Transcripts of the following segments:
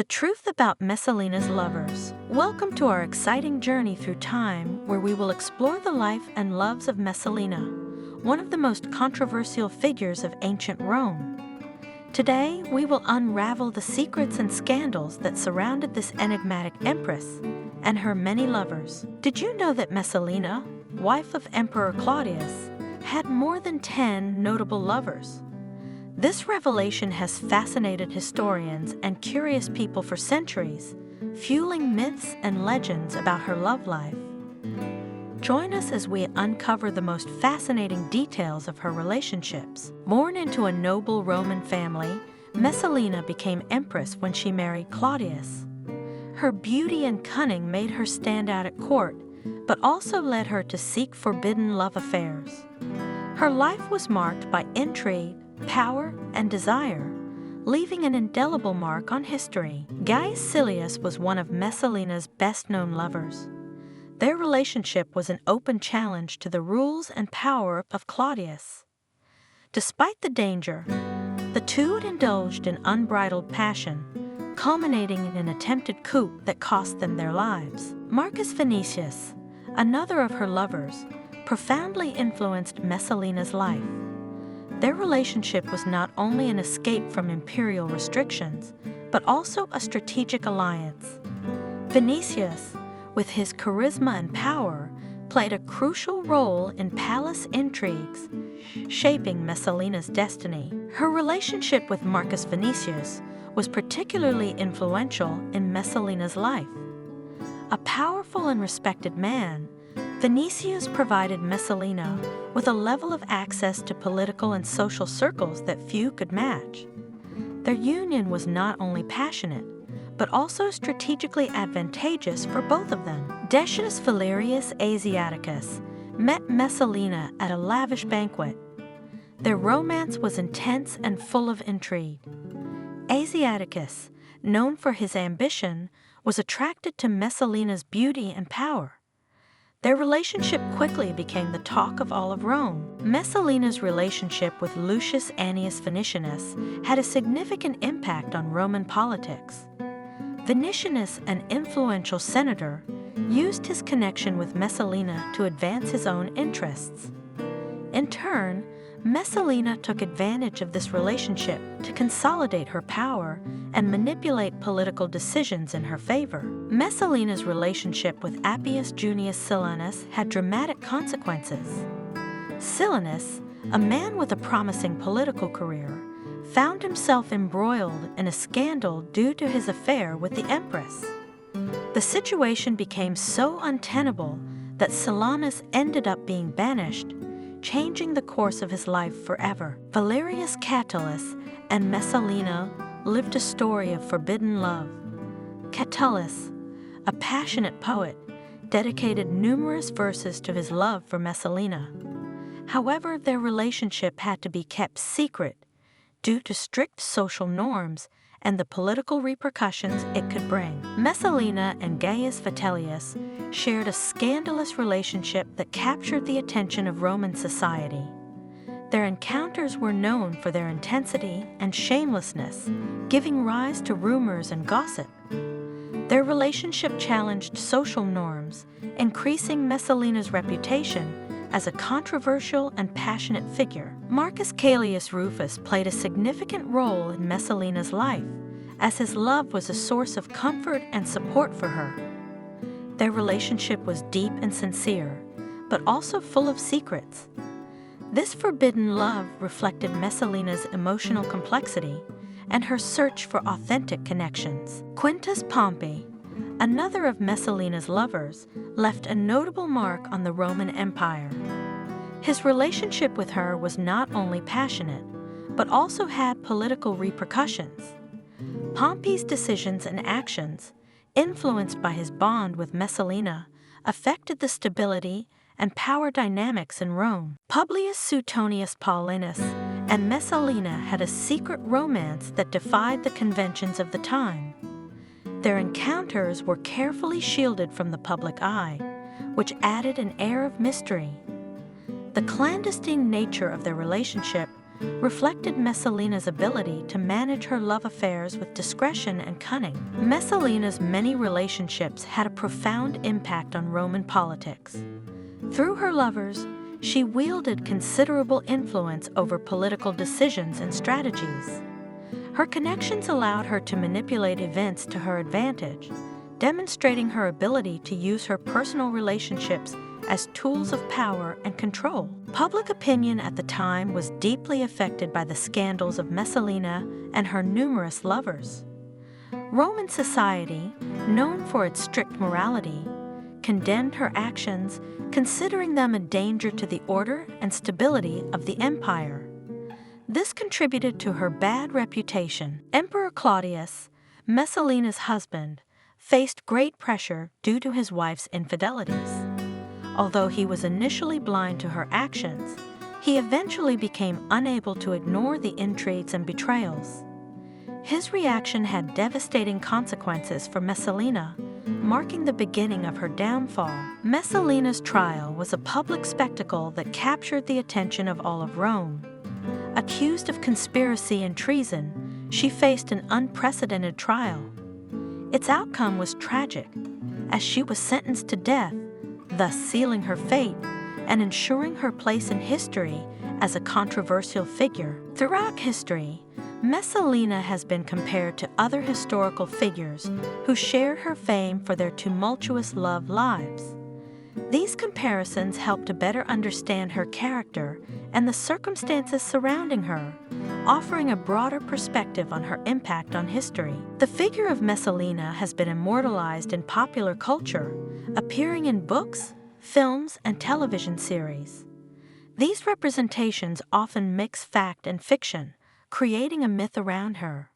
The truth about Messalina's lovers. Welcome to our exciting journey through time, where we will explore the life and loves of Messalina, one of the most controversial figures of ancient Rome. Today, we will unravel the secrets and scandals that surrounded this enigmatic empress and her many lovers. Did you know that Messalina, wife of Emperor Claudius, had more than 10 notable lovers? This revelation has fascinated historians and curious people for centuries, fueling myths and legends about her love life. Join us as we uncover the most fascinating details of her relationships. Born into a noble Roman family, Messalina became empress when she married Claudius. Her beauty and cunning made her stand out at court, but also led her to seek forbidden love affairs. Her life was marked by intrigue, power, and desire, leaving an indelible mark on history. Gaius Silius was one of Messalina's best-known lovers. Their relationship was an open challenge to the rules and power of Claudius. Despite the danger, the two had indulged in unbridled passion, culminating in an attempted coup that cost them their lives. Marcus Vinicius, another of her lovers, profoundly influenced Messalina's life. Their relationship was not only an escape from imperial restrictions, but also a strategic alliance. Vinicius, with his charisma and power, played a crucial role in palace intrigues, shaping Messalina's destiny. Her relationship with Marcus Vinicius was particularly influential in Messalina's life. A powerful and respected man, Vinicius provided Messalina with a level of access to political and social circles that few could match. Their union was not only passionate, but also strategically advantageous for both of them. Decius Valerius Asiaticus met Messalina at a lavish banquet. Their romance was intense and full of intrigue. Asiaticus, known for his ambition, was attracted to Messalina's beauty and power. Their relationship quickly became the talk of all of Rome. Messalina's relationship with Lucius Annius Vinicius had a significant impact on Roman politics. Vinicius, an influential senator, used his connection with Messalina to advance his own interests. In turn, Messalina took advantage of this relationship to consolidate her power and manipulate political decisions in her favor. Messalina's relationship with Appius Junius Silanus had dramatic consequences. Silanus, a man with a promising political career, found himself embroiled in a scandal due to his affair with the empress. The situation became so untenable that Silanus ended up being banished, changing the course of his life forever. Valerius Catullus and Messalina lived a story of forbidden love. Catullus, a passionate poet, dedicated numerous verses to his love for Messalina. However, their relationship had to be kept secret due to strict social norms and the political repercussions it could bring. Messalina and Gaius Vitellius shared a scandalous relationship that captured the attention of Roman society. Their encounters were known for their intensity and shamelessness, giving rise to rumors and gossip. Their relationship challenged social norms, increasing Messalina's reputation as a controversial and passionate figure. Marcus Caelius Rufus played a significant role in Messalina's life, as his love was a source of comfort and support for her. Their relationship was deep and sincere, but also full of secrets. This forbidden love reflected Messalina's emotional complexity and her search for authentic connections. Quintus Pompey, another of Messalina's lovers, left a notable mark on the Roman Empire. His relationship with her was not only passionate, but also had political repercussions. Pompey's decisions and actions, influenced by his bond with Messalina, affected the stability and power dynamics in Rome. Publius Suetonius Paulinus and Messalina had a secret romance that defied the conventions of the time. Their encounters were carefully shielded from the public eye, which added an air of mystery. The clandestine nature of their relationship reflected Messalina's ability to manage her love affairs with discretion and cunning. Messalina's many relationships had a profound impact on Roman politics. Through her lovers, she wielded considerable influence over political decisions and strategies. Her connections allowed her to manipulate events to her advantage, demonstrating her ability to use her personal relationships as tools of power and control. Public opinion at the time was deeply affected by the scandals of Messalina and her numerous lovers. Roman society, known for its strict morality, condemned her actions, considering them a danger to the order and stability of the empire. This contributed to her bad reputation. Emperor Claudius, Messalina's husband, faced great pressure due to his wife's infidelities. Although he was initially blind to her actions, he eventually became unable to ignore the intrigues and betrayals. His reaction had devastating consequences for Messalina, marking the beginning of her downfall. Messalina's trial was a public spectacle that captured the attention of all of Rome. Accused of conspiracy and treason, she faced an unprecedented trial. Its outcome was tragic, as she was sentenced to death, thus sealing her fate and ensuring her place in history as a controversial figure. Throughout history, Messalina has been compared to other historical figures who shared her fame for their tumultuous love lives. These comparisons help to better understand her character and the circumstances surrounding her, offering a broader perspective on her impact on history. The figure of Messalina has been immortalized in popular culture, appearing in books, films, and television series. These representations often mix fact and fiction, creating a myth around her.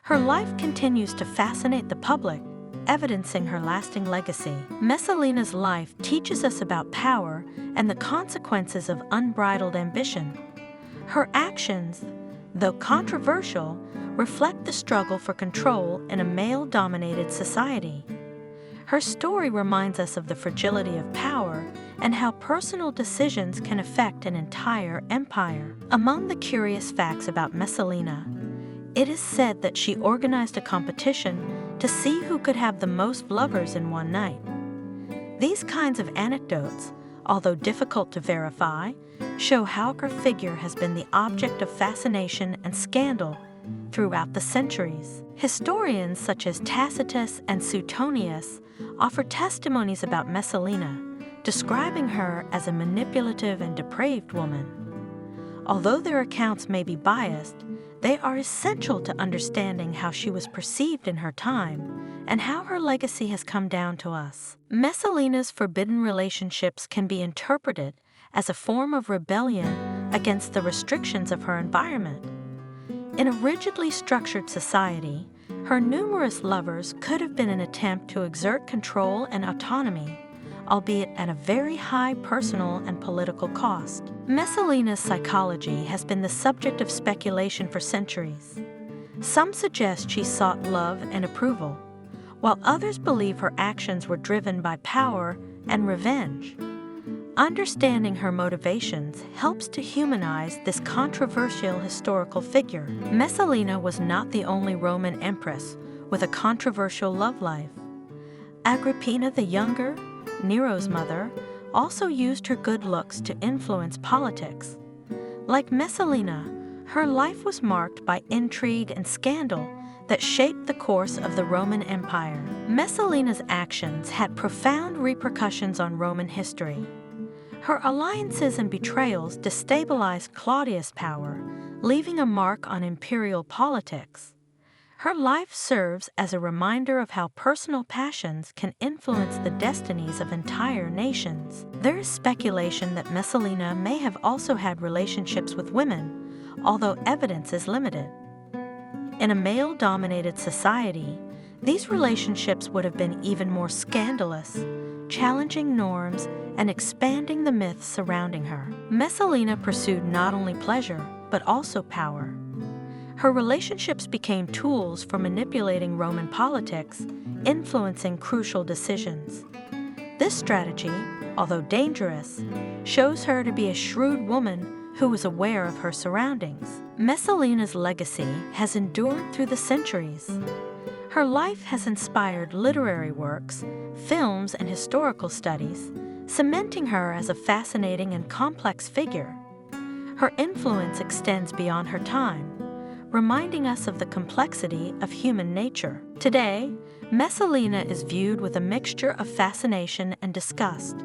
Her life continues to fascinate the public, evidencing her lasting legacy. Messalina's life teaches us about power and the consequences of unbridled ambition. Her actions, though controversial, reflect the struggle for control in a male-dominated society. Her story reminds us of the fragility of power and how personal decisions can affect an entire empire. Among the curious facts about Messalina, it is said that she organized a competition to see who could have the most lovers in one night. These kinds of anecdotes, although difficult to verify, show how her figure has been the object of fascination and scandal throughout the centuries. Historians such as Tacitus and Suetonius offer testimonies about Messalina, describing her as a manipulative and depraved woman. Although their accounts may be biased, they are essential to understanding how she was perceived in her time and how her legacy has come down to us. Messalina's forbidden relationships can be interpreted as a form of rebellion against the restrictions of her environment. In a rigidly structured society, her numerous lovers could have been an attempt to exert control and autonomy, albeit at a very high personal and political cost. Messalina's psychology has been the subject of speculation for centuries. Some suggest she sought love and approval, while others believe her actions were driven by power and revenge. Understanding her motivations helps to humanize this controversial historical figure. Messalina was not the only Roman empress with a controversial love life. Agrippina the Younger, Nero's mother, also used her good looks to influence politics. Like Messalina, her life was marked by intrigue and scandal that shaped the course of the Roman Empire. Messalina's actions had profound repercussions on Roman history. Her alliances and betrayals destabilized Claudius' power, leaving a mark on imperial politics. Her life serves as a reminder of how personal passions can influence the destinies of entire nations. There is speculation that Messalina may have also had relationships with women, although evidence is limited. In a male-dominated society, these relationships would have been even more scandalous, challenging norms and expanding the myths surrounding her. Messalina pursued not only pleasure, but also power. Her relationships became tools for manipulating Roman politics, influencing crucial decisions. This strategy, although dangerous, shows her to be a shrewd woman who was aware of her surroundings. Messalina's legacy has endured through the centuries. Her life has inspired literary works, films, and historical studies, cementing her as a fascinating and complex figure. Her influence extends beyond her time, reminding us of the complexity of human nature. Today, Messalina is viewed with a mixture of fascination and disgust.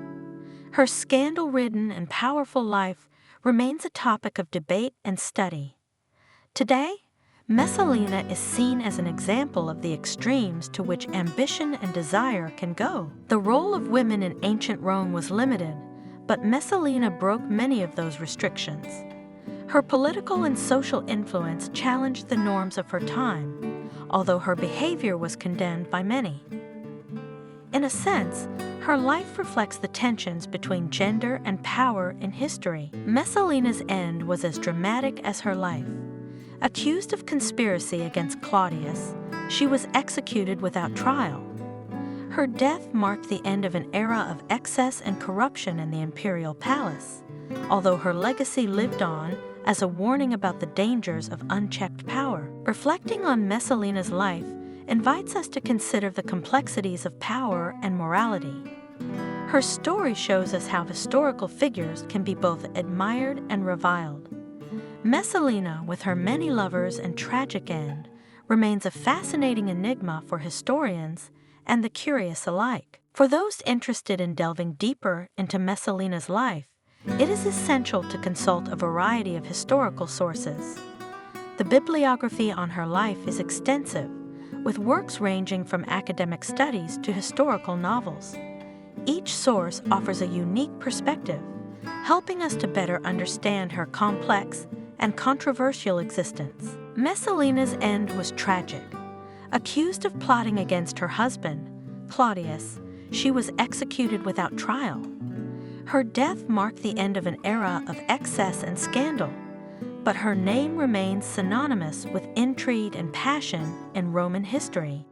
Her scandal-ridden and powerful life remains a topic of debate and study. Today, Messalina is seen as an example of the extremes to which ambition and desire can go. The role of women in ancient Rome was limited, but Messalina broke many of those restrictions. Her political and social influence challenged the norms of her time, although her behavior was condemned by many. In a sense, her life reflects the tensions between gender and power in history. Messalina's end was as dramatic as her life. Accused of conspiracy against Claudius, she was executed without trial. Her death marked the end of an era of excess and corruption in the imperial palace, although her legacy lived on as a warning about the dangers of unchecked power. Reflecting on Messalina's life invites us to consider the complexities of power and morality. Her story shows us how historical figures can be both admired and reviled. Messalina, with her many lovers and tragic end, remains a fascinating enigma for historians and the curious alike. For those interested in delving deeper into Messalina's life, it is essential to consult a variety of historical sources. The bibliography on her life is extensive, with works ranging from academic studies to historical novels. Each source offers a unique perspective, helping us to better understand her complex and controversial existence. Messalina's end was tragic. Accused of plotting against her husband, Claudius, she was executed without trial. Her death marked the end of an era of excess and scandal, but her name remains synonymous with intrigue and passion in Roman history.